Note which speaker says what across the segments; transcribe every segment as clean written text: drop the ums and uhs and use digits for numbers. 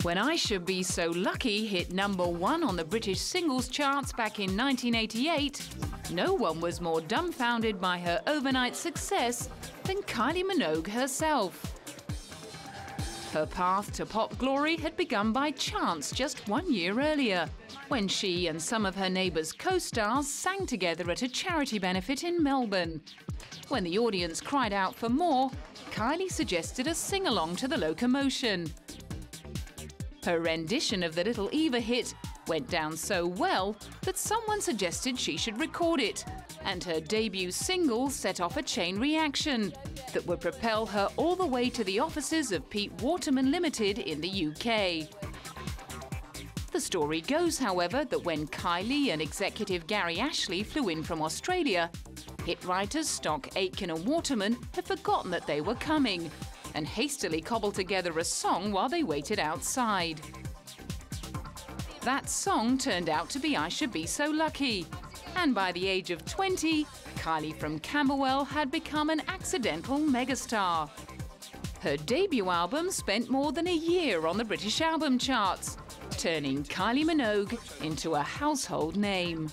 Speaker 1: When I Should Be So Lucky hit #1 on the British singles charts back in 1988, no one was more dumbfounded by her overnight success than Kylie Minogue herself. Her path to pop glory had begun by chance just 1 year earlier, when she and some of her neighbours' co-stars sang together at a charity benefit in Melbourne. When the audience cried out for more, Kylie suggested a sing-along to the locomotion. Her rendition of the Little Eva hit went down so well that someone suggested she should record it, and her debut single set off a chain reaction that would propel her all the way to the offices of Pete Waterman Limited in the UK. The story goes, however, that when Kylie and executive Gary Ashley flew in from Australia, hit writers Stock, Aitken and Waterman had forgotten that they were coming and hastily cobbled together a song while they waited outside. That song turned out to be I Should Be So Lucky, and by the age of 20, Kylie from Camberwell had become an accidental megastar. Her debut album spent more than a year on the British album charts, turning Kylie Minogue into a household name.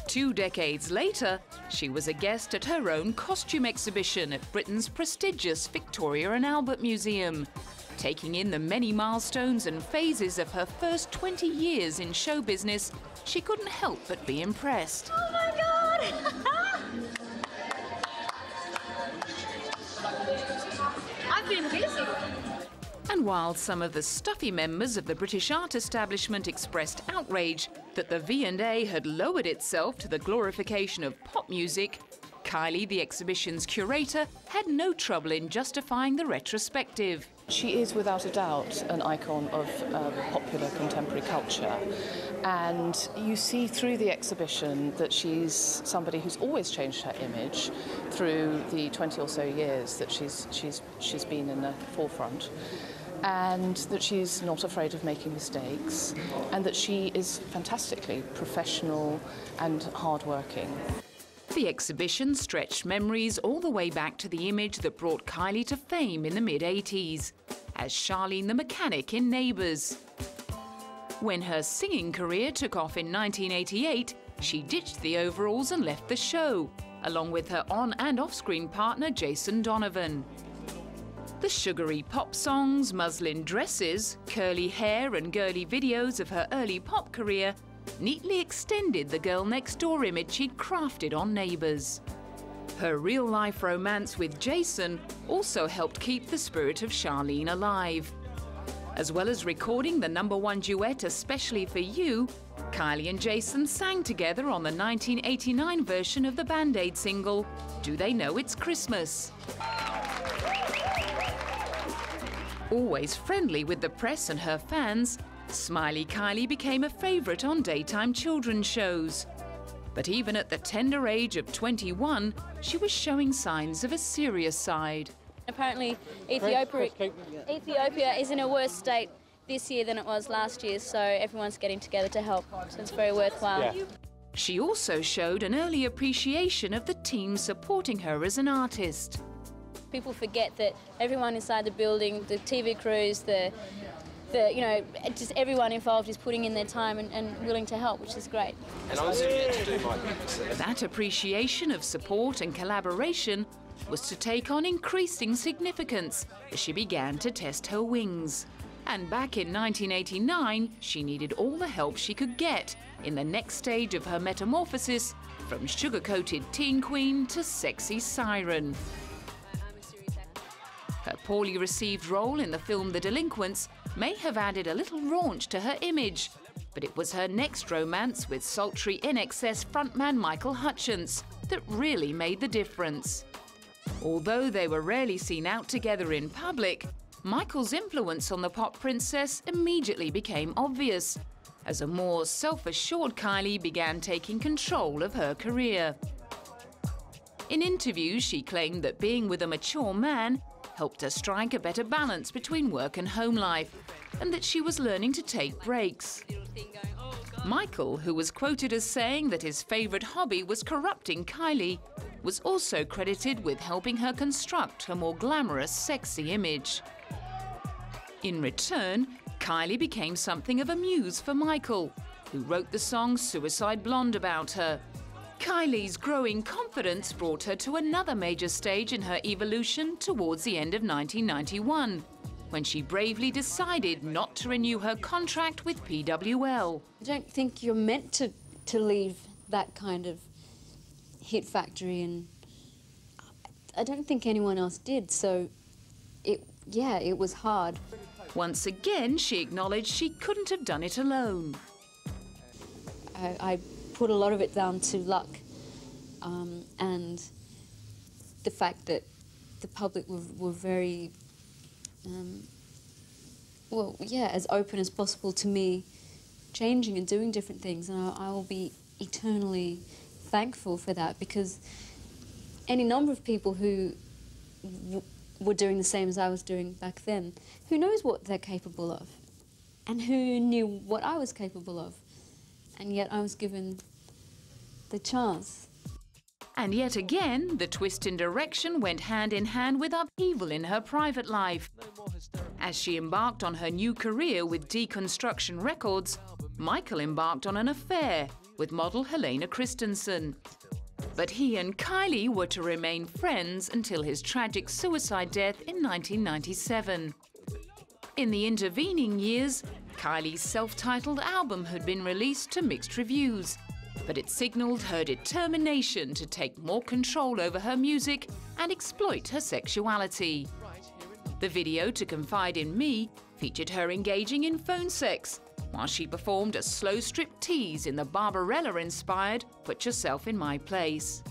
Speaker 1: 2 decades later, she was a guest at her own costume exhibition at Britain's prestigious Victoria and Albert Museum, taking in the many milestones and phases of her first 20 years in show business. She couldn't help but be impressed.
Speaker 2: Oh my God! I've been busy.
Speaker 1: And while some of the stuffy members of the British art establishment expressed outrage that the V&A had lowered itself to the glorification of pop music, Kylie, the exhibition's curator, had no trouble in justifying the retrospective.
Speaker 3: She is without a doubt an icon of popular contemporary culture, and you see through the exhibition that she's somebody who's always changed her image through the 20 or so years that she's been in the forefront, and that she's not afraid of making mistakes, and that she is fantastically professional and hardworking.
Speaker 1: The exhibition stretched memories all the way back to the image that brought Kylie to fame in the mid-80s, as Charlene the mechanic in Neighbours. When her singing career took off in 1988, she ditched the overalls and left the show, along with her on- and off-screen partner Jason Donovan. The sugary pop songs, muslin dresses, curly hair and girly videos of her early pop career neatly extended the girl-next-door image she'd crafted on Neighbours. Her real-life romance with Jason also helped keep the spirit of Charlene alive. As well as recording the #1 duet Especially For You, Kylie and Jason sang together on the 1989 version of the Band-Aid single, Do They Know It's Christmas? Always friendly with the press and her fans, Smiley Kylie became a favourite on daytime children's shows. But even at the tender age of 21, she was showing signs of a serious side.
Speaker 2: Apparently, Ethiopia is in a worse state this year than it was last year, so everyone's getting together to help, so it's very worthwhile. Yeah.
Speaker 1: She also showed an early appreciation of the team supporting her as an artist.
Speaker 2: People forget that everyone inside the building, the TV crews, just everyone involved is putting in their time and willing to help, which is great.
Speaker 4: And I was in there to do my bits.
Speaker 1: That appreciation of support and collaboration was to take on increasing significance as she began to test her wings. And back in 1989, she needed all the help she could get in the next stage of her metamorphosis from sugar-coated teen queen to sexy siren. Her poorly received role in the film The Delinquents may have added a little raunch to her image, but it was her next romance with sultry INXS frontman Michael Hutchence that really made the difference. Although they were rarely seen out together in public, Michael's influence on the pop princess immediately became obvious, as a more self-assured Kylie began taking control of her career. In interviews, she claimed that being with a mature man helped her strike a better balance between work and home life, and that she was learning to take breaks. Michael, who was quoted as saying that his favourite hobby was corrupting Kylie, was also credited with helping her construct a more glamorous, sexy image. In return, Kylie became something of a muse for Michael, who wrote the song Suicide Blonde about her. Kylie's growing confidence brought her to another major stage in her evolution towards the end of 1991, when she bravely decided not to renew her contract with PWL.
Speaker 5: I don't think you're meant to leave that kind of hit factory, and I don't think anyone else did, so it was hard.
Speaker 1: Once again, she acknowledged she couldn't have done it alone.
Speaker 5: I put a lot of it down to luck, and the fact that the public were very, as open as possible to me changing and doing different things, and I will be eternally thankful for that, because any number of people who were doing the same as I was doing back then, who knows what they're capable of, and who knew what I was capable of, and yet I was given the chance.
Speaker 1: And yet again, the twist in direction went hand in hand with upheaval in her private life. As she embarked on her new career with Deconstruction Records, Michael embarked on an affair with model Helena Christensen. But he and Kylie were to remain friends until his tragic suicide death in 1997. In the intervening years, Kylie's self-titled album had been released to mixed reviews, but it signalled her determination to take more control over her music and exploit her sexuality. The video to Confide in Me featured her engaging in phone sex, while she performed a slow striptease in the Barbarella-inspired Put Yourself in My Place.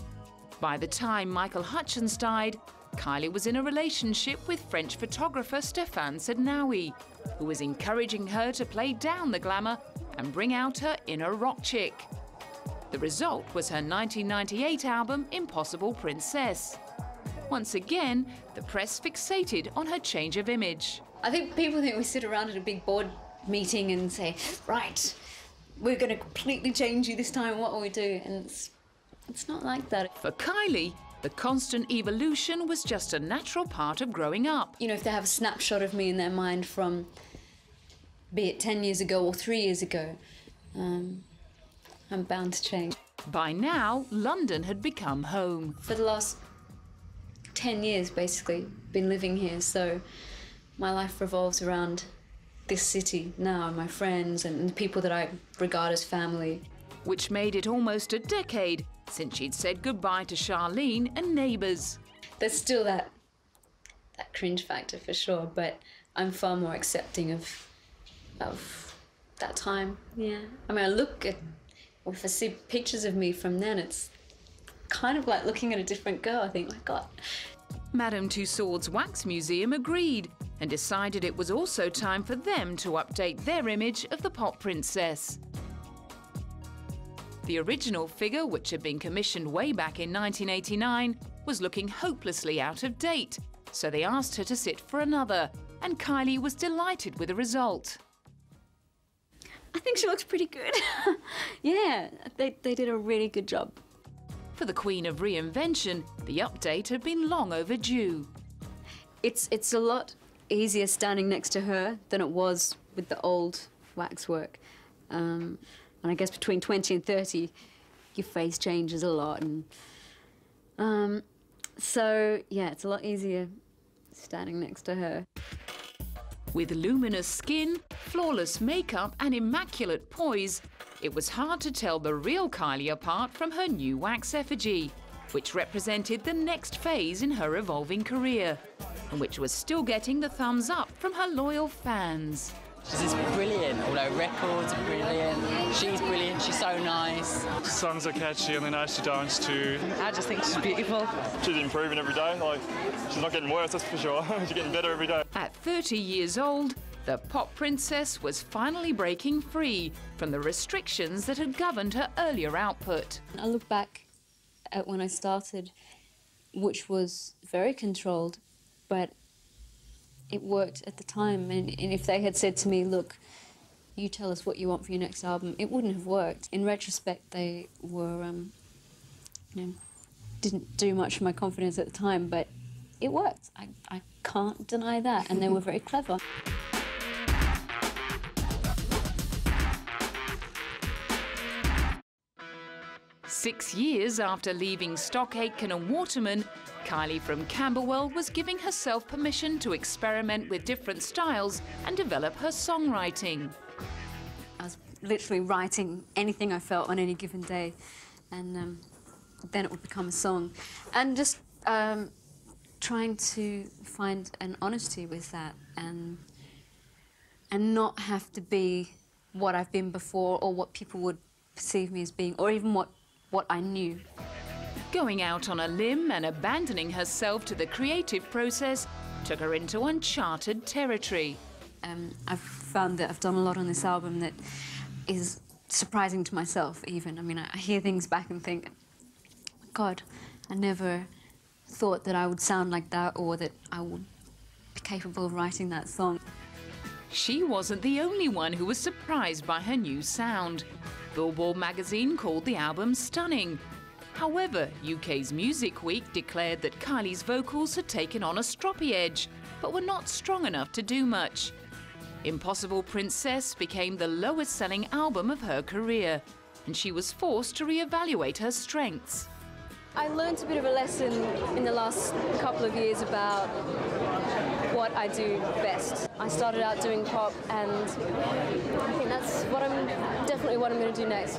Speaker 1: By the time Michael Hutchence died, Kylie was in a relationship with French photographer Stéphane Sednaoui, who was encouraging her to play down the glamour and bring out her inner rock chick. The result was her 1998 album Impossible Princess. Once again, the press fixated on her change of image.
Speaker 5: I think people think we sit around at a big board meeting and say, right, we're going to completely change you this time, what will we do? And it's not like that.
Speaker 1: For Kylie, the constant evolution was just a natural part of growing up.
Speaker 5: You know, if they have a snapshot of me in their mind from, be it 10 years ago or 3 years ago, I'm bound to change.
Speaker 1: By now, London had become home.
Speaker 5: For the last 10 years, basically, been living here, so my life revolves around this city now, and my friends and the people that I regard as family.
Speaker 1: Which made it almost a decade since she'd said goodbye to Charlene and neighbours.
Speaker 5: There's still that cringe factor for sure, but I'm far more accepting of that time. Yeah. I mean, I look at, or if I see pictures of me from then, it's kind of like looking at a different girl. I think, my God.
Speaker 1: Madame Tussauds Wax Museum agreed and decided it was also time for them to update their image of the pop princess. The original figure, which had been commissioned way back in 1989, was looking hopelessly out of date, so they asked her to sit for another, and Kylie was delighted with the result.
Speaker 5: I think she looks pretty good. Yeah, they did a really good job.
Speaker 1: For the Queen of Reinvention, the update had been long overdue.
Speaker 5: It's a lot easier standing next to her than it was with the old waxwork. And I guess between 20 and 30, your face changes a lot. And so, yeah, it's a lot easier standing next to her.
Speaker 1: With luminous skin, flawless makeup and immaculate poise, it was hard to tell the real Kylie apart from her new wax effigy, which represented the next phase in her evolving career, and which was still getting the thumbs up from her loyal fans.
Speaker 6: She's brilliant, all her records are brilliant, she's brilliant, she's so nice.
Speaker 7: The songs are catchy and they're nice to dance to.
Speaker 6: I just think she's beautiful.
Speaker 7: She's improving every day, like, she's not getting worse, that's for sure. She's getting better every day.
Speaker 1: At 30 years old, the pop princess was finally breaking free from the restrictions that had governed her earlier output.
Speaker 5: I look back at when I started, which was very controlled, but it worked at the time. And if they had said to me, look, you tell us what you want for your next album, it wouldn't have worked. In retrospect, they were, didn't do much for my confidence at the time, but it worked. I can't deny that, and they were very clever.
Speaker 1: 6 years after leaving Stock Aitken and Waterman, Kylie from Camberwell was giving herself permission to experiment with different styles and develop her songwriting.
Speaker 5: I was literally writing anything I felt on any given day, and then it would become a song. And just trying to find an honesty with that and not have to be what I've been before or what people would perceive me as being, or even what I knew.
Speaker 1: Going out on a limb and abandoning herself to the creative process took her into uncharted territory.
Speaker 5: I've found that I've done a lot on this album that is surprising to myself, even. I mean, I hear things back and think, God, I never thought that I would sound like that or that I would be capable of writing that song.
Speaker 1: She wasn't the only one who was surprised by her new sound. Billboard magazine called the album stunning. However, UK's Music Week declared that Kylie's vocals had taken on a stroppy edge, but were not strong enough to do much. Impossible Princess became the lowest-selling album of her career, and she was forced to re-evaluate her strengths.
Speaker 2: I learned a bit of a lesson in the last couple of years about what I do best. I started out doing pop, and I think that's definitely what I'm going to do next.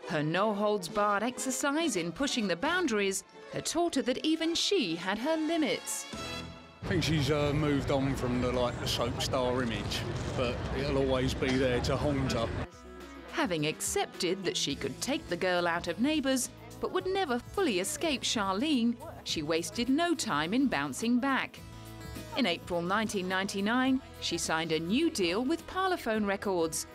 Speaker 1: Her no-holds-barred exercise in pushing the boundaries had taught her that even she had her limits.
Speaker 8: I think she's moved on from the soap star image, but it'll always be there to haunt her.
Speaker 1: Having accepted that she could take the girl out of Neighbours, but would never fully escape Charlene, she wasted no time in bouncing back. In April 1999, she signed a new deal with Parlophone Records,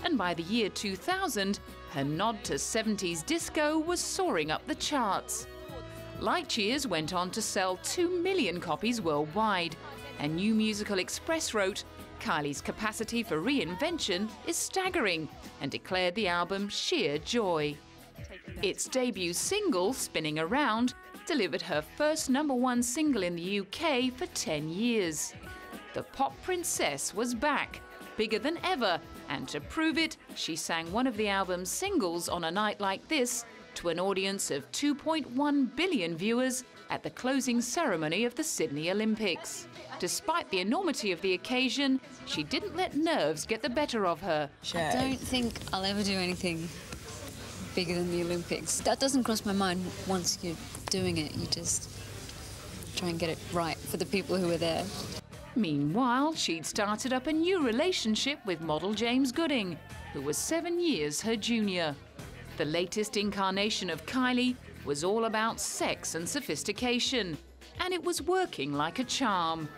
Speaker 1: and by the year 2000, her nod to 70s disco was soaring up the charts. Light Years went on to sell 2 million copies worldwide, and New Musical Express wrote, Kylie's capacity for reinvention is staggering, and declared the album sheer joy. Its debut single, Spinning Around, delivered her first #1 single in the UK for 10 years. The pop princess was back, bigger than ever, and to prove it, she sang one of the album's singles on a night like this to an audience of 2.1 billion viewers at the closing ceremony of the Sydney Olympics. Despite the enormity of the occasion, she didn't let nerves get the better of her.
Speaker 5: I don't think I'll ever do anything bigger than the Olympics. That doesn't cross my mind once you're doing it. You just try and get it right for the people who are there.
Speaker 1: Meanwhile, she'd started up a new relationship with model James Gooding, who was 7 years her junior. The latest incarnation of Kylie was all about sex and sophistication, and it was working like a charm.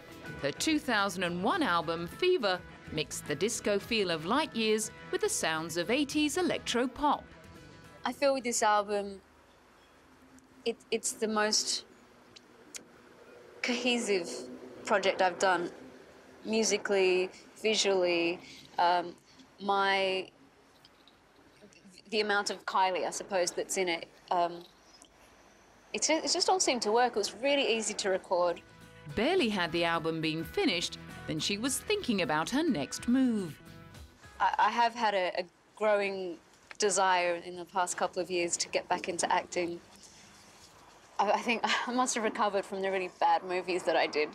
Speaker 1: Her 2001 album, Fever, mixed the disco feel of Light Years with the sounds of 80s electro-pop.
Speaker 5: I feel with this album, it's the most cohesive project I've done, musically, visually. The amount of Kylie, I suppose, that's in it. It just all seemed to work. It was really easy to record.
Speaker 1: Barely had the album been finished, then she was thinking about her next move.
Speaker 5: I have had a growing desire in the past couple of years to get back into acting. I think I must have recovered from the really bad movies that I did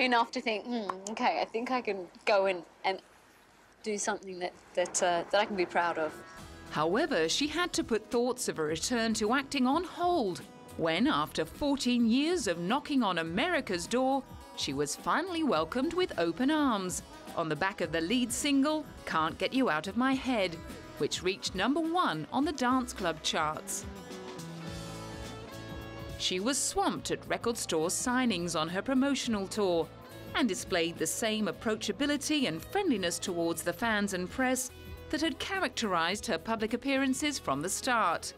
Speaker 5: enough to think, okay, I think I can go in and do something that I can be proud of.
Speaker 1: However, she had to put thoughts of a return to acting on hold when, after 14 years of knocking on America's door, she was finally welcomed with open arms on the back of the lead single, Can't Get You Out of My Head, which reached #1 on the dance club charts. She was swamped at record store signings on her promotional tour and displayed the same approachability and friendliness towards the fans and press that had characterized her public appearances from the start.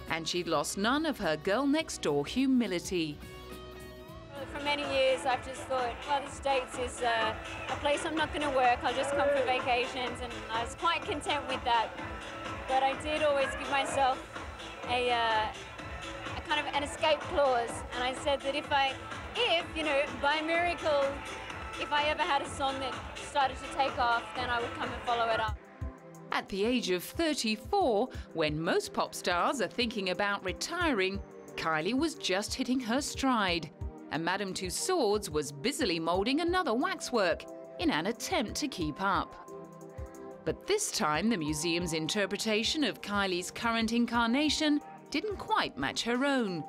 Speaker 1: And she'd lost none of her girl-next-door humility.
Speaker 2: For many years, I've just thought, well, the States is a place I'm not going to work. I'll just come for vacations, and I was quite content with that. But I did always give myself a kind of an escape clause, and I said that if you know, by miracle, if I ever had a song that started to take off, then I would come and follow it up.
Speaker 1: At the age of 34, when most pop stars are thinking about retiring, Kylie was just hitting her stride, and Madame Tussauds was busily moulding another waxwork in an attempt to keep up. But this time, the museum's interpretation of Kylie's current incarnation didn't quite match her own.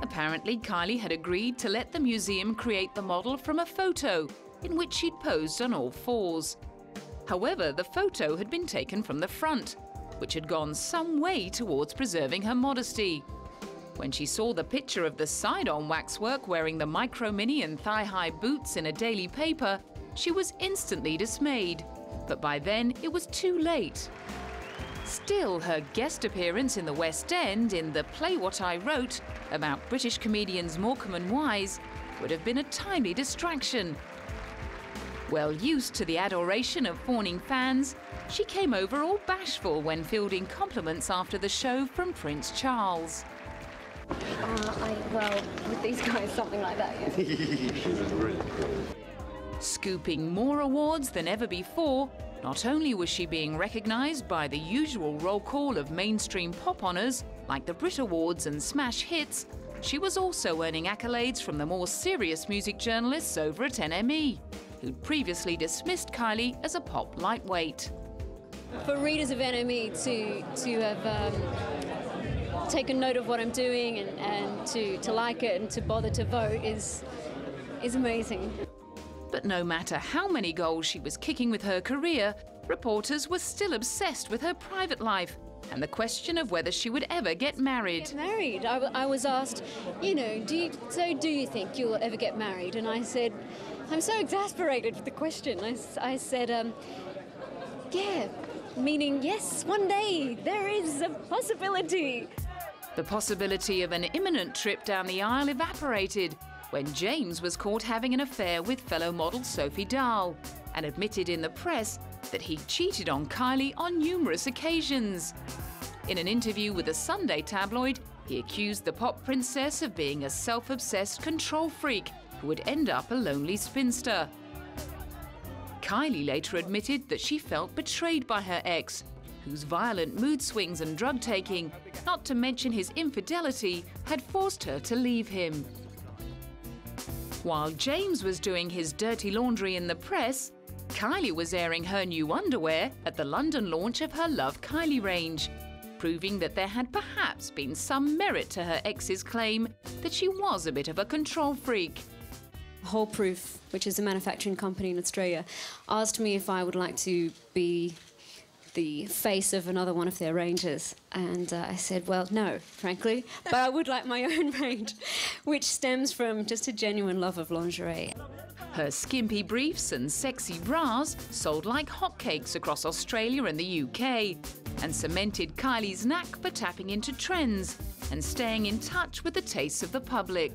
Speaker 1: Apparently, Kylie had agreed to let the museum create the model from a photo in which she'd posed on all fours. However, the photo had been taken from the front, which had gone some way towards preserving her modesty. When she saw the picture of the side-on waxwork wearing the micro-mini and thigh-high boots in a daily paper, she was instantly dismayed. But by then, it was too late. Still, her guest appearance in the West End in the Play What I Wrote about British comedians Morecambe and Wise would have been a timely distraction. Well used to the adoration of fawning fans, she came over all bashful when fielding compliments after the show from Prince Charles.
Speaker 9: Well, with these guys, something like that, yeah.
Speaker 1: Scooping more awards than ever before, not only was she being recognised by the usual roll call of mainstream pop honours like the Brit Awards and Smash Hits, she was also earning accolades from the more serious music journalists over at NME, who'd previously dismissed Kylie as a pop lightweight.
Speaker 5: For readers of NME to have taken note of what I'm doing and to like it and to bother to vote is amazing.
Speaker 1: But no matter how many goals she was kicking with her career, reporters were still obsessed with her private life and the question of whether she would ever get married.
Speaker 5: I was asked, you know, do you think you'll ever get married? And I said, I'm so exasperated with the question. I said, yeah, meaning yes, one day there is a possibility.
Speaker 1: The possibility of an imminent trip down the aisle evaporated when James was caught having an affair with fellow model Sophie Dahl and admitted in the press that he cheated on Kylie on numerous occasions. In an interview with a Sunday tabloid, he accused the pop princess of being a self-obsessed control freak who would end up a lonely spinster. Kylie later admitted that she felt betrayed by her ex, whose violent mood swings and drug-taking, not to mention his infidelity, had forced her to leave him. While James was doing his dirty laundry in the press, Kylie was airing her new underwear at the London launch of her Love Kylie range, proving that there had perhaps been some merit to her ex's claim that she was a bit of a control freak.
Speaker 5: Whole Proof, which is a manufacturing company in Australia, asked me if I would like to be the face of another one of their ranges, and I said, well, no, frankly, but I would like my own range, which stems from just a genuine love of lingerie.
Speaker 1: Her skimpy briefs and sexy bras sold like hotcakes across Australia and the UK and cemented Kylie's knack for tapping into trends and staying in touch with the tastes of the public.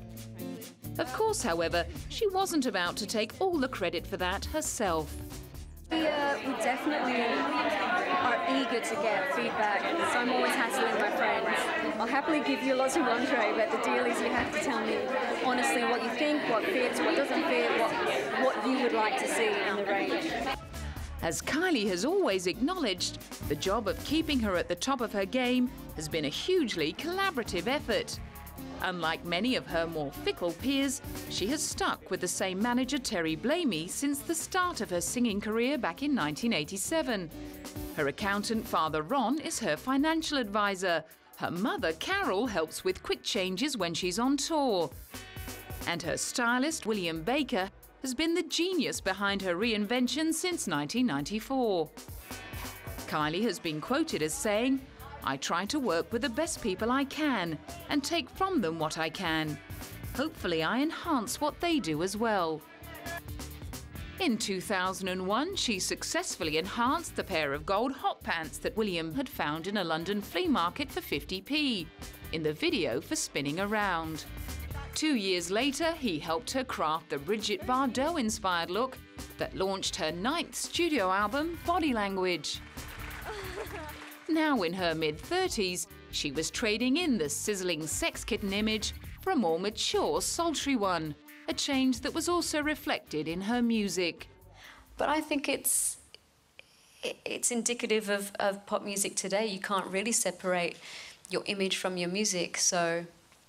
Speaker 1: Of course, however, she wasn't about to take all the credit for that herself.
Speaker 9: We definitely are eager to get feedback, so I'm always hassling my friends. I'll happily give you lots of lingerie, but the deal is you have to tell me honestly what you think, what fits, what doesn't fit, what you would like to see in the range.
Speaker 1: As Kylie has always acknowledged, the job of keeping her at the top of her game has been a hugely collaborative effort. Unlike many of her more fickle peers, she has stuck with the same manager, Terry Blamey, since the start of her singing career back in 1987. Her accountant, Father Ron, is her financial advisor. Her mother, Carol, helps with quick changes when she's on tour. And her stylist, William Baker, has been the genius behind her reinvention since 1994. Kylie has been quoted as saying, "I try to work with the best people I can and take from them what I can. Hopefully I enhance what they do as well." In 2001, she successfully enhanced the pair of gold hot pants that William had found in a London flea market for 50p in the video for Spinning Around. 2 years later, he helped her craft the Brigitte Bardot-inspired look that launched her 9th studio album, Body Language. Now in her mid-30s, she was trading in the sizzling sex kitten image for a more mature, sultry one, a change that was also reflected in her music.
Speaker 5: But I think it's it's indicative of pop music today. You can't really separate your image from your music, so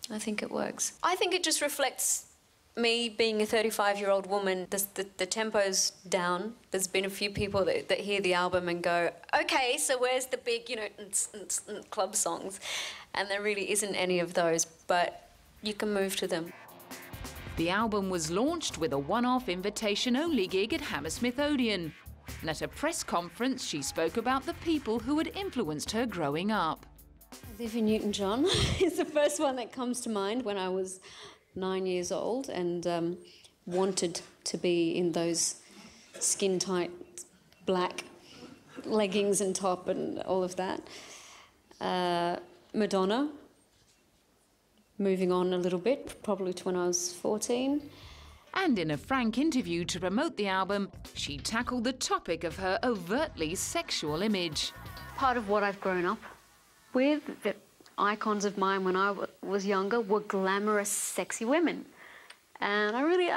Speaker 5: I think it works. I think it just reflects me being a 35-year-old woman. The tempo's down. There's been a few people that hear the album and go, okay, so where's the big, you know, club songs? And there really isn't any of those, but you can move to them.
Speaker 1: The album was launched with a one-off invitation-only gig at Hammersmith Odeon. And at a press conference, she spoke about the people who had influenced her growing up.
Speaker 5: Olivia Newton-John is the first one that comes to mind when I was 9 years old and wanted to be in those skin-tight black leggings and top and all of that. Madonna, moving on a little bit, probably to when I was 14.
Speaker 1: And in a frank interview to promote the album, she tackled the topic of her overtly sexual image.
Speaker 5: Part of what I've grown up with, the icons of mine when I was younger, were glamorous, sexy women. And I really,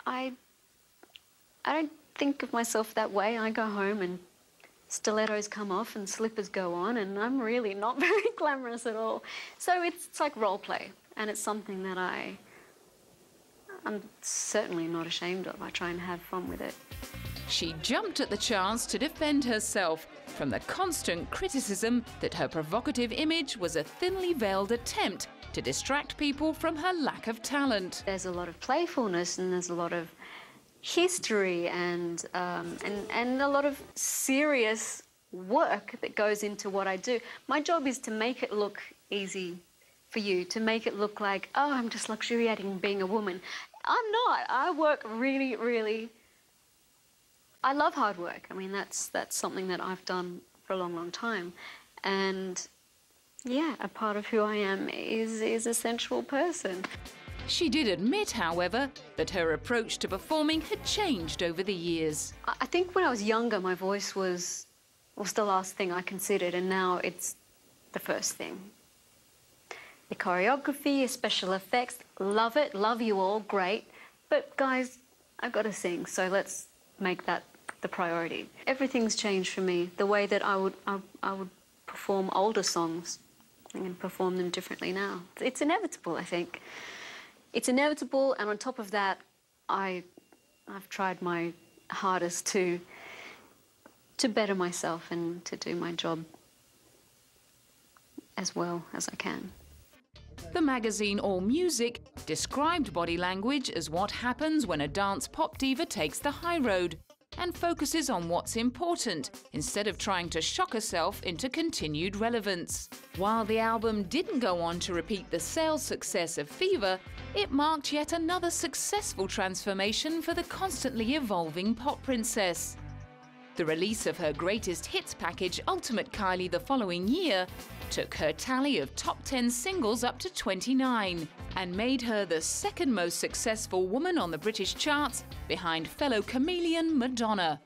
Speaker 5: I don't think of myself that way. I go home and stilettos come off and slippers go on, and I'm really not very glamorous at all. So it's like role play, and it's something that I'm certainly not ashamed of. I try and have fun with it.
Speaker 1: She jumped at the chance to defend herself from the constant criticism that her provocative image was a thinly veiled attempt to distract people from her lack of talent.
Speaker 5: There's a lot of playfulness and there's a lot of history and a lot of serious work that goes into what I do. My job is to make it look easy for you, to make it look like, oh, I'm just luxuriating being a woman. I'm not. I work really, really... I love hard work. I mean, that's something that I've done for a long, long time. And, yeah, a part of who I am is a sensual person.
Speaker 1: She did admit, however, that her approach to performing had changed over the years.
Speaker 5: I think when I was younger, my voice was the last thing I considered, and now it's the first thing. The choreography, special effects, love it, love you all, great. But guys, I've got to sing, so let's make that the priority. Everything's changed for me. The way that I would perform older songs, I'm going to perform them differently now. It's inevitable, I think. It's inevitable, and on top of that, I've tried my hardest to better myself and to do my job as well as I can.
Speaker 1: The magazine All Music described body language as what happens when a dance pop diva takes the high road and focuses on what's important instead of trying to shock herself into continued relevance. While the album didn't go on to repeat the sales success of Fever, it marked yet another successful transformation for the constantly evolving pop princess. The release of her greatest hits package, Ultimate Kylie, the following year took her tally of top 10 singles up to 29 and made her the second most successful woman on the British charts, behind fellow chameleon Madonna.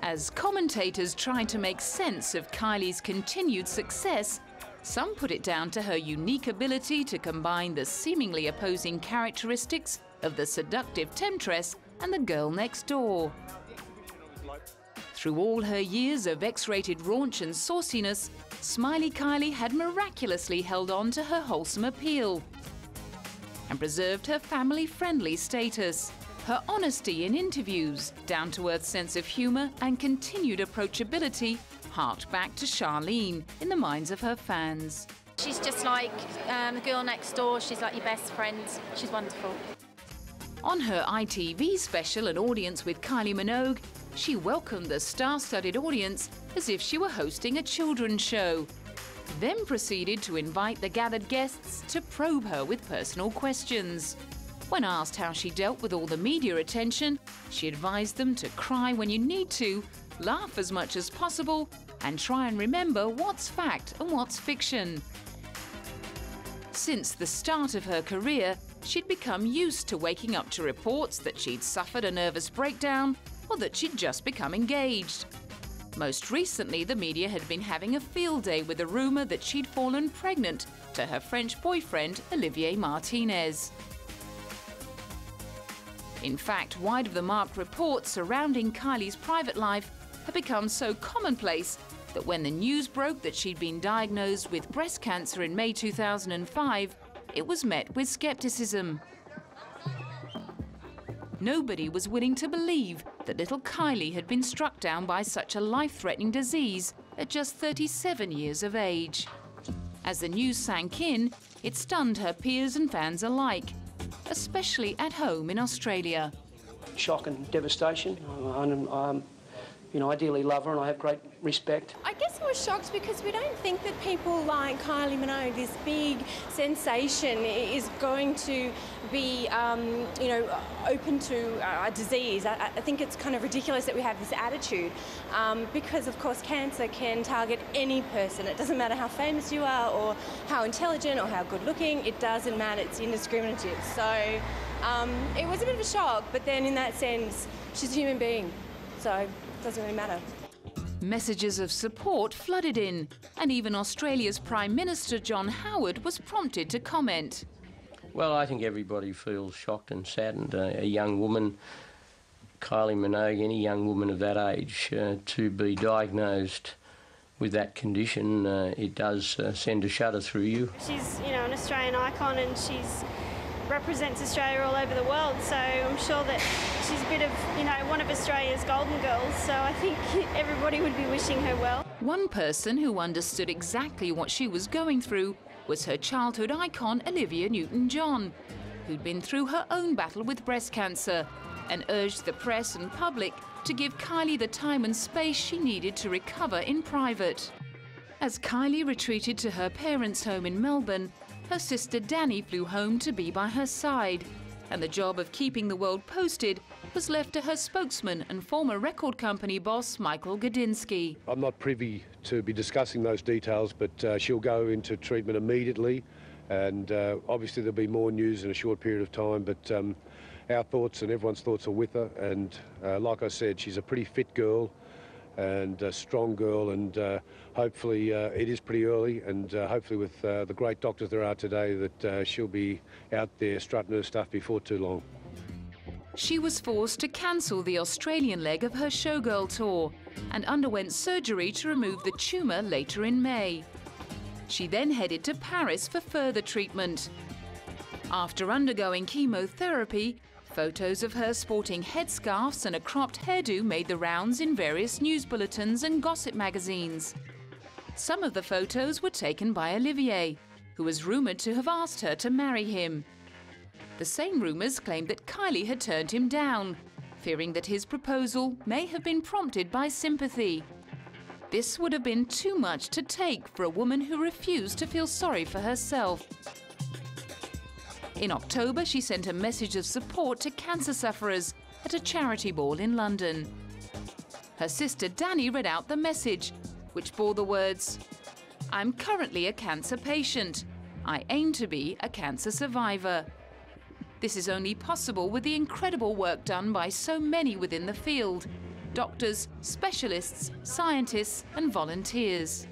Speaker 1: As commentators tried to make sense of Kylie's continued success, some put it down to her unique ability to combine the seemingly opposing characteristics of the seductive temptress and the girl next door. Through all her years of X-rated raunch and sauciness, Smiley Kylie had miraculously held on to her wholesome appeal and preserved her family-friendly status. Her honesty in interviews, down-to-earth sense of humour and continued approachability harked back to Charlene in the minds of her fans.
Speaker 10: She's just like the girl next door. She's like your best friend. She's wonderful.
Speaker 1: On her ITV special, An Audience with Kylie Minogue, she welcomed the star-studded audience as if she were hosting a children's show, then proceeded to invite the gathered guests to probe her with personal questions. When asked how she dealt with all the media attention, she advised them to cry when you need to, laugh as much as possible, and try and remember what's fact and what's fiction. Since the start of her career, she'd become used to waking up to reports that she'd suffered a nervous breakdown or that she'd just become engaged. Most recently, the media had been having a field day with a rumour that she'd fallen pregnant to her French boyfriend, Olivier Martinez. In fact, wide-of-the-mark reports surrounding Kylie's private life had become so commonplace that when the news broke that she'd been diagnosed with breast cancer in May 2005, it was met with skepticism. Nobody was willing to believe that little Kylie had been struck down by such a life-threatening disease at just 37 years of age. As the news sank in, it stunned her peers and fans alike, especially at home in Australia.
Speaker 11: Shock and devastation. I dearly love her and I have great respect.
Speaker 12: I guess I was shocked because we don't think that people like Kylie Minogue, this big sensation, is going to be, open to a disease. I think it's kind of ridiculous that we have this attitude because, of course, cancer can target any person. It doesn't matter how famous you are or how intelligent or how good looking. It doesn't matter. It's indiscriminative. So it was a bit of a shock, but then in that sense, she's a human being. So it doesn't really matter.
Speaker 1: Messages of support flooded in, and even Australia's Prime Minister John Howard was prompted to comment.
Speaker 13: Well, I think everybody feels shocked and saddened. A young woman, Kylie Minogue, any young woman of that age, to be diagnosed with that condition, it does send a shudder through you.
Speaker 14: She's, an Australian icon, and she's represents Australia all over the world, so I'm sure that she's a bit of, one of Australia's golden girls, so I think everybody would be wishing her well.
Speaker 1: One person who understood exactly what she was going through was her childhood icon, Olivia Newton-John, who'd been through her own battle with breast cancer and urged the press and public to give Kylie the time and space she needed to recover in private. As Kylie retreated to her parents' home in Melbourne, her sister Danny flew home to be by her side, and the job of keeping the world posted was left to her spokesman and former record company boss, Michael Gudinski.
Speaker 15: I'm not privy to be discussing those details, but she'll go into treatment immediately, and obviously there'll be more news in a short period of time, but our thoughts and everyone's thoughts are with her, and like I said, she's a pretty fit girl and a strong girl, and hopefully it is pretty early, and hopefully with the great doctors there are today that she'll be out there strutting her stuff before too long.
Speaker 1: She was forced to cancel the Australian leg of her showgirl tour and underwent surgery to remove the tumour later in May. She then headed to Paris for further treatment. After undergoing chemotherapy, photos of her sporting headscarves and a cropped hairdo made the rounds in various news bulletins and gossip magazines. Some of the photos were taken by Olivier, who was rumoured to have asked her to marry him. The same rumours claimed that Kylie had turned him down, fearing that his proposal may have been prompted by sympathy. This would have been too much to take for a woman who refused to feel sorry for herself. In October, she sent a message of support to cancer sufferers at a charity ball in London. Her sister Danny read out the message, which bore the words, "I'm currently a cancer patient. I aim to be a cancer survivor." This is only possible with the incredible work done by so many within the field: doctors, specialists, scientists and volunteers.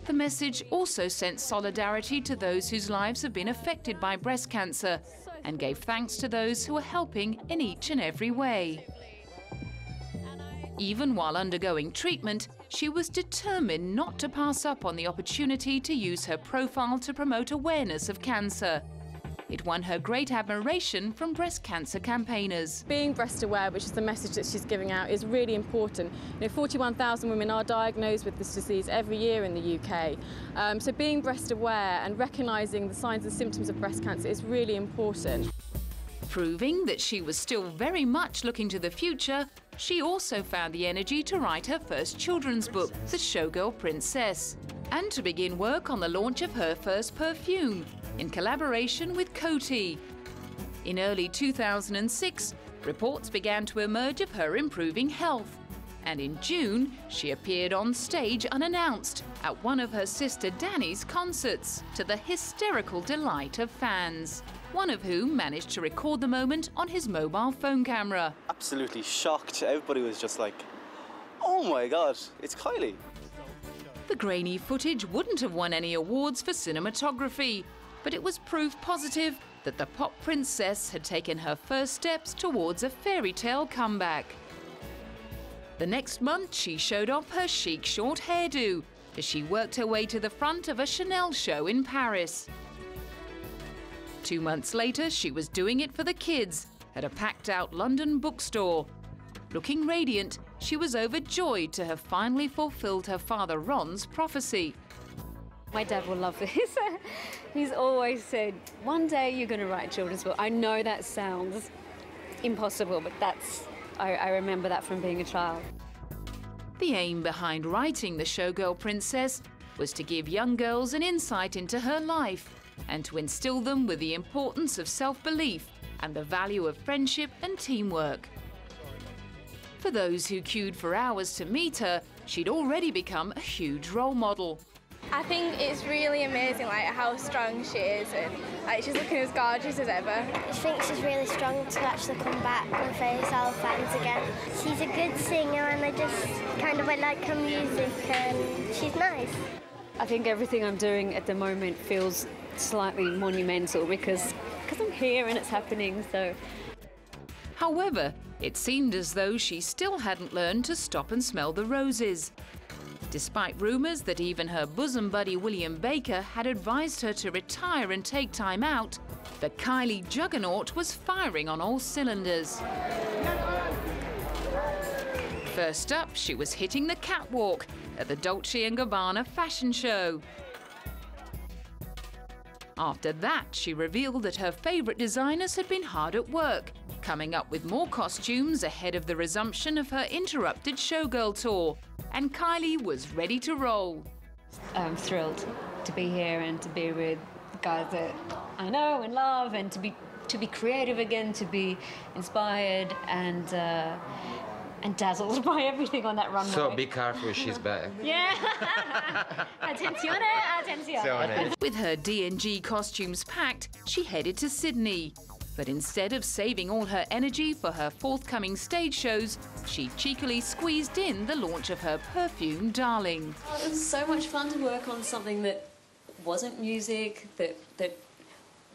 Speaker 1: The message also sent solidarity to those whose lives have been affected by breast cancer and gave thanks to those who are helping in each and every way. Even while undergoing treatment, she was determined not to pass up on the opportunity to use her profile to promote awareness of cancer. It won her great admiration from breast cancer campaigners.
Speaker 16: Being breast aware, which is the message that she's giving out, is really important. 41,000 women are diagnosed with this disease every year in the UK. So being breast aware and recognising the signs and symptoms of breast cancer is really important.
Speaker 1: Proving that she was still very much looking to the future, she also found the energy to write her first children's book, The Showgirl Princess, and to begin work on the launch of her first perfume, in collaboration with Coty. In early 2006, reports began to emerge of her improving health, and in June, she appeared on stage unannounced at one of her sister Danny's concerts, to the hysterical delight of fans, one of whom managed to record the moment on his mobile phone camera.
Speaker 17: Absolutely shocked. Everybody was just like, "Oh my God, it's Kylie."
Speaker 1: The grainy footage wouldn't have won any awards for cinematography, but it was proof positive that the pop princess had taken her first steps towards a fairy tale comeback. The next month, she showed off her chic short hairdo as she worked her way to the front of a Chanel show in Paris. 2 months later, she was doing it for the kids at a packed-out London bookstore. Looking radiant, she was overjoyed to have finally fulfilled her father Ron's prophecy.
Speaker 5: My dad will love this. He's always said, one day you're going to write a children's book. I know that sounds impossible, but I remember that from being a child.
Speaker 1: The aim behind writing The Showgirl Princess was to give young girls an insight into her life and to instill them with the importance of self-belief and the value of friendship and teamwork. For those who queued for hours to meet her, she'd already become a huge role model.
Speaker 17: I think it's really amazing, like, how strong she is, and she's looking as gorgeous as ever.
Speaker 18: I think she's really strong to actually come back and face our fans again. She's a good singer, and I like her music, and she's nice.
Speaker 5: I think everything I'm doing at the moment feels slightly monumental because I'm here and it's happening, so.
Speaker 1: However, it seemed as though she still hadn't learned to stop and smell the roses. Despite rumours that even her bosom buddy William Baker had advised her to retire and take time out, the Kylie juggernaut was firing on all cylinders. First up, she was hitting the catwalk at the Dolce & Gabbana fashion show. After that, she revealed that her favourite designers had been hard at work, coming up with more costumes ahead of the resumption of her interrupted showgirl tour. And Kylie was ready to roll.
Speaker 5: I'm thrilled to be here and to be with guys that I know and love, and to be creative again, to be inspired and dazzled by everything on that runway.
Speaker 4: So be careful, she's back.
Speaker 5: Yeah. Attenzione.
Speaker 1: With her D&G costumes packed, she headed to Sydney. But instead of saving all her energy for her forthcoming stage shows, she cheekily squeezed in the launch of her perfume Darling.
Speaker 5: It was so much fun to work on something that wasn't music, that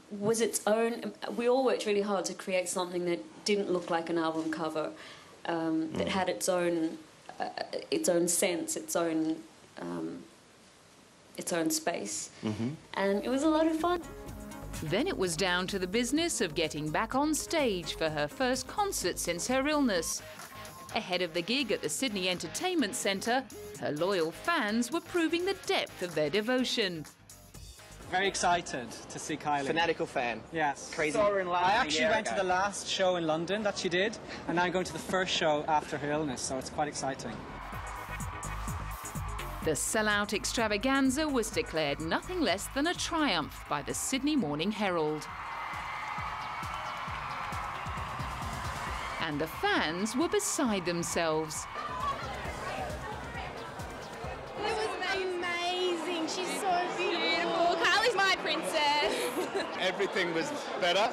Speaker 5: was its own. We all worked really hard to create something that didn't look like an album cover, that had its own sense, its own space, and it was a lot of fun.
Speaker 1: Then it was down to the business of getting back on stage for her first concert since her illness. Ahead of the gig at the Sydney Entertainment Centre, her loyal fans were proving the depth of their devotion.
Speaker 19: Very excited to see Kylie.
Speaker 6: Fanatical fan.
Speaker 19: Yes.
Speaker 6: Crazy.
Speaker 19: Saw her in London. I actually went to the last show in London that she did, and now I'm going to the first show after her illness, so it's quite exciting.
Speaker 1: The sellout extravaganza was declared nothing less than a triumph by the Sydney Morning Herald. And the fans were beside themselves.
Speaker 17: It was amazing. She's so beautiful. Kylie's my princess.
Speaker 20: Everything was better,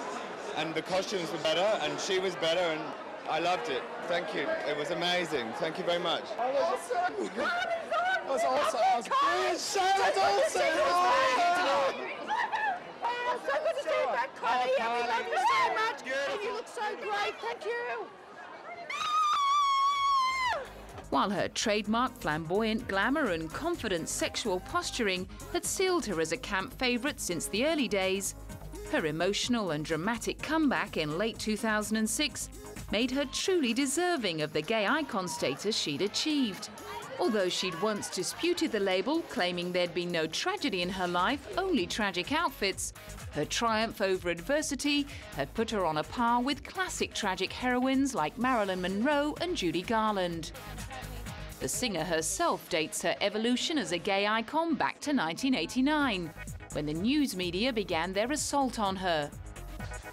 Speaker 20: and the costumes were better, and she was better, and I loved it. Thank you. It was amazing. Thank you very much.
Speaker 17: Awesome.
Speaker 20: That was awesome. That was brilliant. So that's awesome.
Speaker 17: Oh, so good to see you back, Kylie. We love you so much. And you look so great. Thank you.
Speaker 1: While her trademark flamboyant glamour and confident sexual posturing had sealed her as a camp favourite since the early days, her emotional and dramatic comeback in late 2006 made her truly deserving of the gay icon status she'd achieved. Although she'd once disputed the label, claiming there'd been no tragedy in her life, only tragic outfits, her triumph over adversity had put her on a par with classic tragic heroines like Marilyn Monroe and Judy Garland. The singer herself dates her evolution as a gay icon back to 1989, when the news media began their assault on her.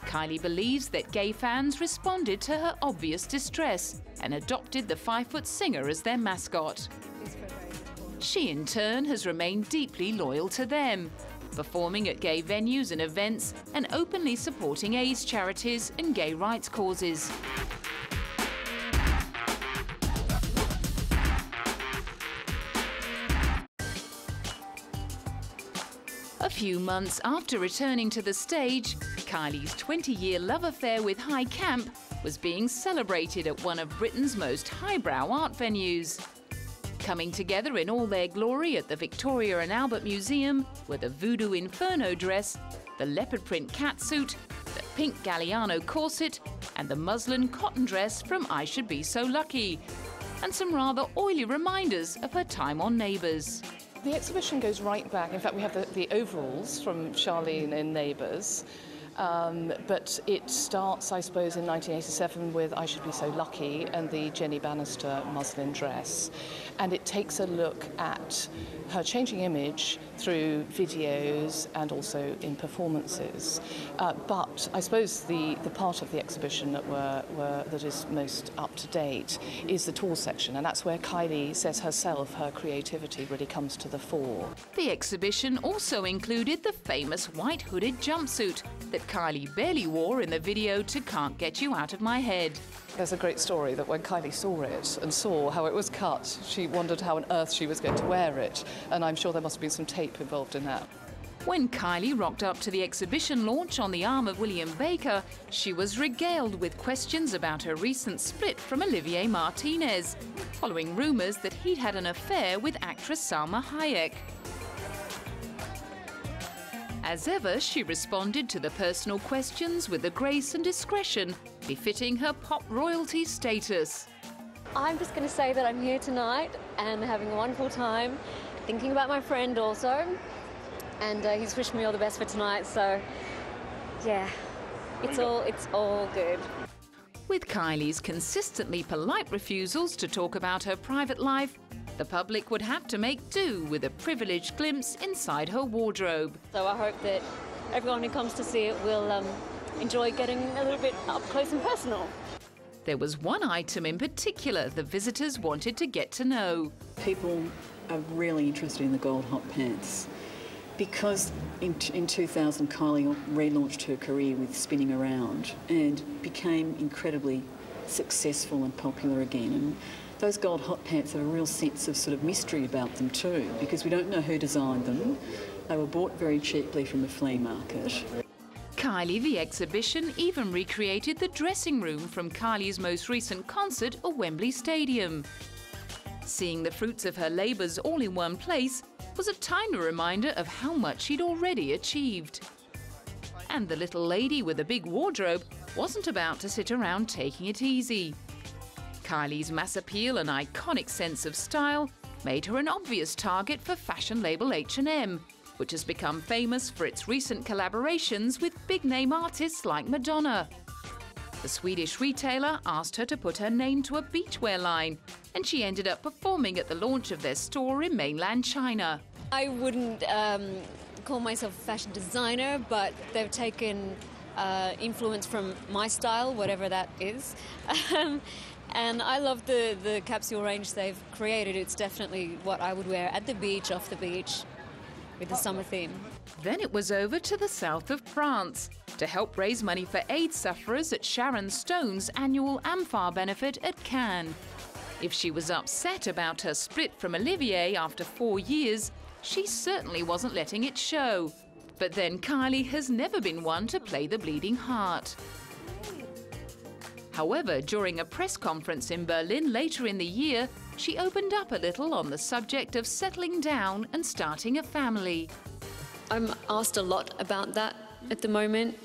Speaker 1: Kylie believes that gay fans responded to her obvious distress and adopted the 5-foot singer as their mascot. She, in turn, has remained deeply loyal to them, performing at gay venues and events and openly supporting AIDS charities and gay rights causes. few months after returning to the stage, Kylie's 20-year love affair with High Camp was being celebrated at one of Britain's most highbrow art venues. Coming together in all their glory at the Victoria and Albert Museum were the Voodoo Inferno dress, the leopard print catsuit, the pink Galliano corset, and the muslin cotton dress from I Should Be So Lucky, and some rather oily reminders of her time on Neighbours.
Speaker 3: The exhibition goes right back. In fact, we have the overalls from Charlene in Neighbours. But it starts, I suppose, in 1987 with I Should Be So Lucky and the Jenny Bannister muslin dress. And it takes a look at her changing image through videos and also in performances. But I suppose the part of the exhibition that is most up to date is the tall section, and that's where Kylie says herself her creativity really comes to the fore.
Speaker 1: The exhibition also included the famous white hooded jumpsuit that Kylie barely wore in the video to Can't Get You Out of My Head.
Speaker 3: There's a great story that when Kylie saw it and saw how it was cut, she wondered how on earth she was going to wear it, and I'm sure there must have been some tape involved in that.
Speaker 1: When Kylie rocked up to the exhibition launch on the arm of William Baker, she was regaled with questions about her recent split from Olivier Martinez, following rumours that he'd had an affair with actress Salma Hayek. As ever, she responded to the personal questions with the grace and discretion befitting her pop royalty status.
Speaker 5: I'm just going to say that I'm here tonight and having a wonderful time, thinking about my friend also, and he's wished me all the best for tonight, so yeah, it's all good.
Speaker 1: With Kylie's consistently polite refusals to talk about her private life, the public would have to make do with a privileged glimpse inside her wardrobe.
Speaker 5: So I hope that everyone who comes to see it will enjoy getting a little bit up close and personal.
Speaker 1: There was one item in particular the visitors wanted to get to know.
Speaker 21: People are really interested in the gold hot pants because in 2000 Kylie relaunched her career with Spinning Around and became incredibly successful and popular again. And those gold hot pants have a real sense of sort of mystery about them too, because we don't know who designed them. They were bought very cheaply from the flea market.
Speaker 1: Kylie, the exhibition, even recreated the dressing room from Kylie's most recent concert at Wembley Stadium. Seeing the fruits of her labours all in one place was a tiny reminder of how much she'd already achieved. And the little lady with the big wardrobe wasn't about to sit around taking it easy. Kylie's mass appeal and iconic sense of style made her an obvious target for fashion label H&M, which has become famous for its recent collaborations with big-name artists like Madonna. The Swedish retailer asked her to put her name to a beachwear line, and she ended up performing at the launch of their store in mainland China.
Speaker 5: I wouldn't call myself a fashion designer, but they've taken influence from my style, whatever that is. And I love the capsule range they've created. It's definitely what I would wear at the beach, off the beach, with the summer theme.
Speaker 1: Then it was over to the south of France to help raise money for AIDS sufferers at Sharon Stone's annual AMFAR benefit at Cannes. If she was upset about her split from Olivier after 4 years, she certainly wasn't letting it show. But then Kylie has never been one to play the bleeding heart. However, during a press conference in Berlin later in the year, she opened up a little on the subject of settling down and starting a family.
Speaker 5: I'm asked a lot about that at the moment,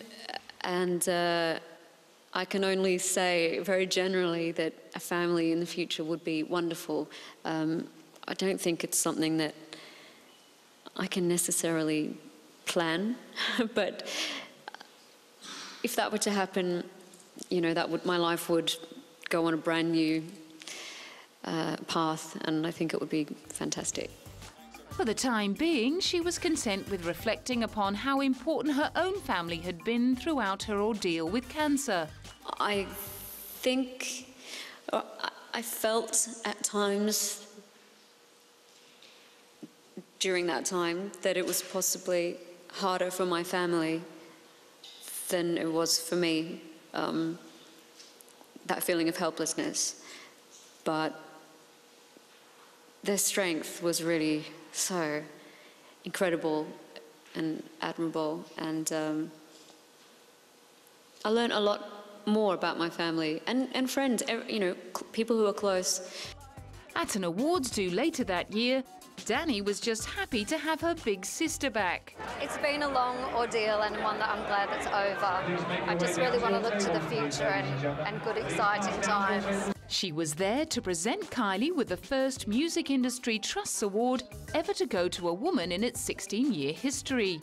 Speaker 5: and I can only say very generally that a family in the future would be wonderful. I don't think it's something that I can necessarily plan, but if that were to happen, you know, my life would go on a brand new path, and I think it would be fantastic.
Speaker 1: For the time being, she was content with reflecting upon how important her own family had been throughout her ordeal with cancer.
Speaker 5: I think I felt at times during that time that it was possibly harder for my family than it was for me. That feeling of helplessness, but their strength was really so incredible and admirable. And I learned a lot more about my family and friends, you know, people who are close.
Speaker 1: At an awards do later that year, Danny was just happy to have her big sister back.
Speaker 7: It's been a long ordeal and one that I'm glad that's over. I just really want to look to the future and good, exciting times.
Speaker 1: She was there to present Kylie with the first Music Industry Trusts Award ever to go to a woman in its 16-year history.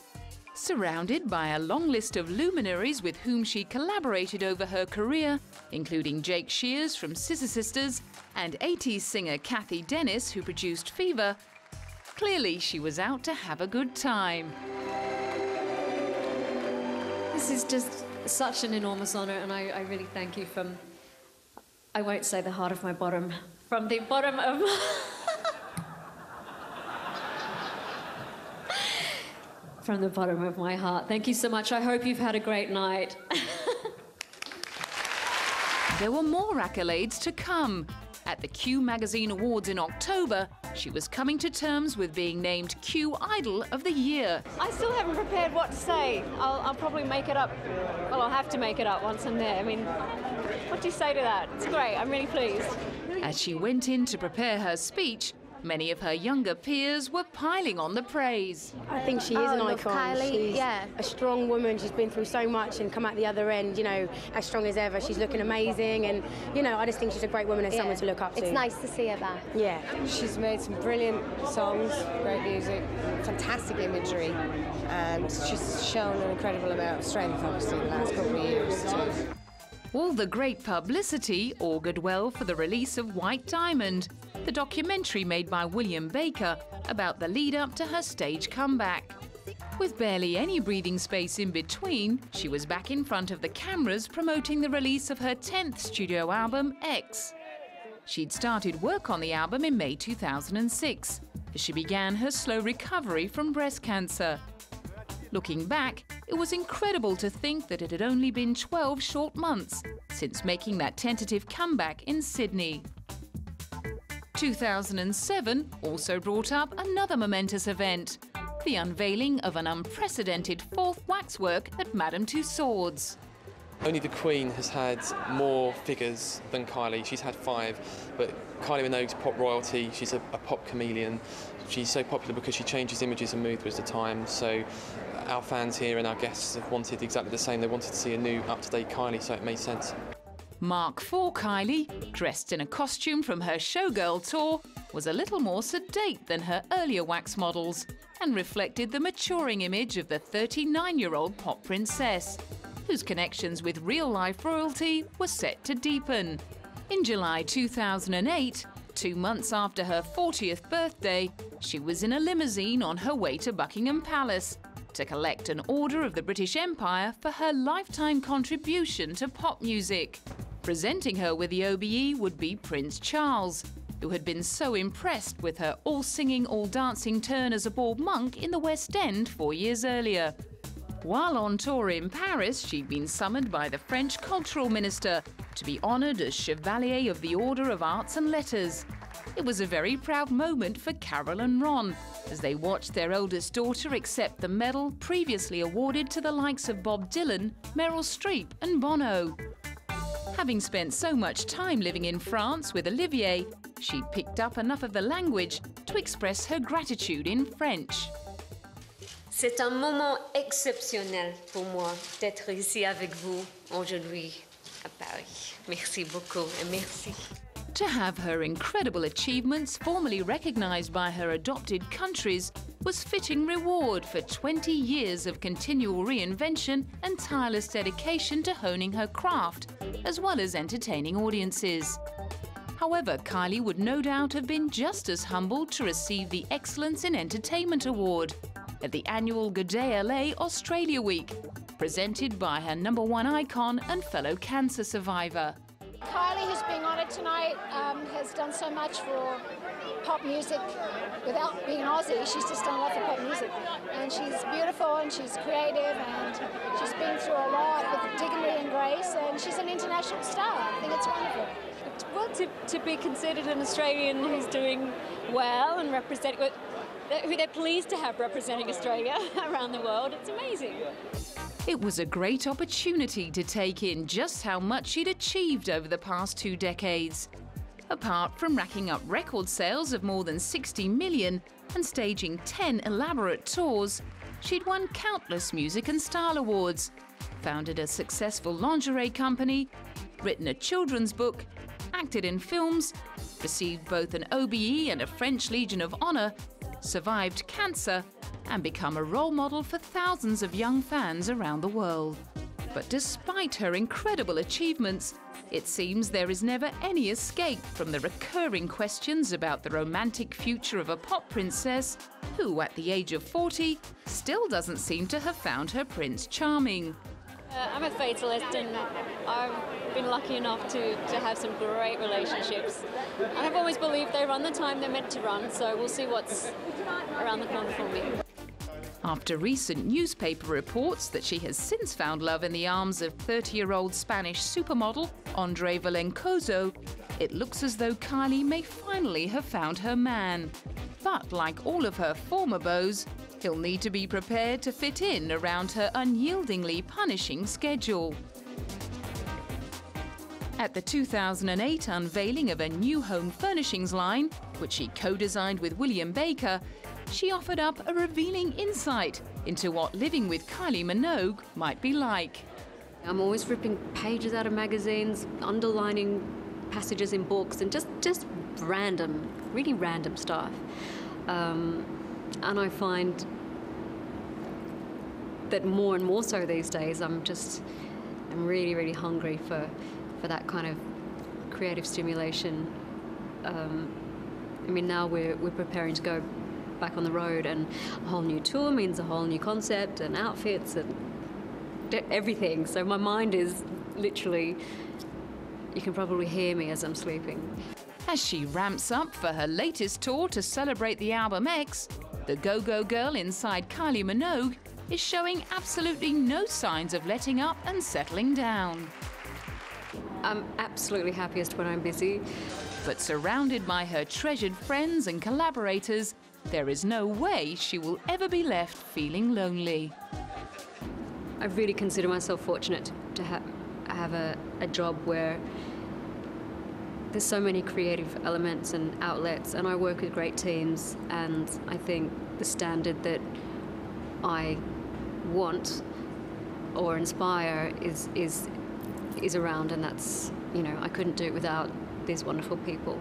Speaker 1: Surrounded by a long list of luminaries with whom she collaborated over her career, including Jake Shears from Scissor Sisters and 80s singer Kathy Dennis, who produced Fever, clearly she was out to have a good time.
Speaker 5: This is just such an enormous honour, and I really thank you from, I won't say the heart of my bottom, from the bottom of from the bottom of my heart. Thank you so much. I hope you've had a great night.
Speaker 1: There were more accolades to come. At the Q Magazine Awards in October, she was coming to terms with being named Q Idol of the Year.
Speaker 2: I still haven't prepared what to say. I'll probably make it up. Well, I'll have to make it up once I'm there. I mean, what do you say to that? It's great. I'm really pleased.
Speaker 1: As she went in to prepare her speech, many of her younger peers were piling on the praise.
Speaker 22: I think she is an icon.
Speaker 7: Kylie,
Speaker 22: she's
Speaker 7: yeah.
Speaker 22: a strong woman. She's been through so much and come out the other end, you know, as strong as ever. She's looking amazing, and, you know, I just think she's a great woman and someone to look up to.
Speaker 7: It's nice to see her back.
Speaker 22: Yeah.
Speaker 23: She's made some brilliant songs, great music, fantastic imagery, and she's shown an incredible amount of strength, obviously, the last couple of years, too.
Speaker 1: All the great publicity augured well for the release of White Diamond, the documentary made by William Baker about the lead-up to her stage comeback. With barely any breathing space in between, she was back in front of the cameras promoting the release of her 10th studio album, X. She'd started work on the album in May 2006, as she began her slow recovery from breast cancer. Looking back, it was incredible to think that it had only been 12 short months since making that tentative comeback in Sydney. 2007 also brought up another momentous event, the unveiling of an unprecedented 4th waxwork at Madame Tussauds.
Speaker 24: Only the Queen has had more figures than Kylie. She's had 5, but Kylie Minogue's pop royalty. She's a pop chameleon. She's so popular because she changes images and moods with the time. So our fans here and our guests have wanted exactly the same. They wanted to see a new, up-to-date Kylie, so it made sense.
Speaker 1: Mark IV Kylie, dressed in a costume from her Showgirl tour, was a little more sedate than her earlier wax models and reflected the maturing image of the 39-year-old pop princess, whose connections with real-life royalty were set to deepen. In July 2008, 2 months after her 40th birthday, she was in a limousine on her way to Buckingham Palace to collect an Order of the British Empire for her lifetime contribution to pop music. Presenting her with the OBE would be Prince Charles, who had been so impressed with her all-singing, all-dancing turn as a bald monk in the West End 4 years earlier. While on tour in Paris, she'd been summoned by the French cultural minister to be honoured as Chevalier of the Order of Arts and Letters. It was a very proud moment for Carol and Ron as they watched their oldest daughter accept the medal previously awarded to the likes of Bob Dylan, Meryl Streep and Bono. Having spent so much time living in France with Olivier, she'd picked up enough of the language to express her gratitude in French.
Speaker 25: C'est un moment exceptionnel pour moi d'être ici avec vous aujourd'hui à Paris. Merci beaucoup et merci.
Speaker 1: To have her incredible achievements formally recognised by her adopted countries was fitting reward for 20 years of continual reinvention and tireless dedication to honing her craft, as well as entertaining audiences. However, Kylie would no doubt have been just as humbled to receive the Excellence in Entertainment Award at the annual Good Day LA Australia Week, presented by her #1 icon and fellow cancer survivor.
Speaker 26: Kylie, who's being honoured tonight, has done so much for pop music without being an Aussie. She's just done a lot for pop music. And she's beautiful and she's creative and she's been through a lot with dignity and grace, and she's an international star. I think it's wonderful.
Speaker 2: Well, to be considered an Australian who's doing well and representing... who they're pleased to have representing Australia around the world. It's amazing.
Speaker 1: It was a great opportunity to take in just how much she'd achieved over the past 2 decades. Apart from racking up record sales of more than 60 million and staging 10 elaborate tours, she'd won countless music and style awards, founded a successful lingerie company, written a children's book, acted in films, received both an OBE and a French Legion of Honor, survived cancer, and become a role model for thousands of young fans around the world. But despite her incredible achievements, it seems there is never any escape from the recurring questions about the romantic future of a pop princess who, at the age of 40, still doesn't seem to have found her Prince Charming.
Speaker 2: I'm a fatalist, and I've been lucky enough to have some great relationships. I've always believed they run the time they're meant to run, so we'll see what's around the corner for me.
Speaker 1: After recent newspaper reports that she has since found love in the arms of 30-year-old Spanish supermodel Andre Valencoso, it looks as though Kylie may finally have found her man. But like all of her former beaux, he'll need to be prepared to fit in around her unyieldingly punishing schedule. At the 2008 unveiling of a new home furnishings line, which she co-designed with William Baker, she offered up a revealing insight into what living with Kylie Minogue might be like.
Speaker 5: I'm always ripping pages out of magazines, underlining passages in books, and just random, really random stuff. And I find that more and more so these days, I'm really, really hungry for that kind of creative stimulation. I mean, now we're preparing to go back on the road, and a whole new tour means a whole new concept and outfits and everything. So my mind is literally, you can probably hear me as I'm sleeping.
Speaker 1: As she ramps up for her latest tour to celebrate the album X, the go-go girl inside Kylie Minogue is showing absolutely no signs of letting up and settling down.
Speaker 5: I'm absolutely happiest when I'm busy.
Speaker 1: But surrounded by her treasured friends and collaborators, there is no way she will ever be left feeling lonely.
Speaker 5: I really consider myself fortunate to have a job where there's so many creative elements and outlets, and I work with great teams, and I think the standard that I want or inspire is around, and that's, you know, I couldn't do it without these wonderful people.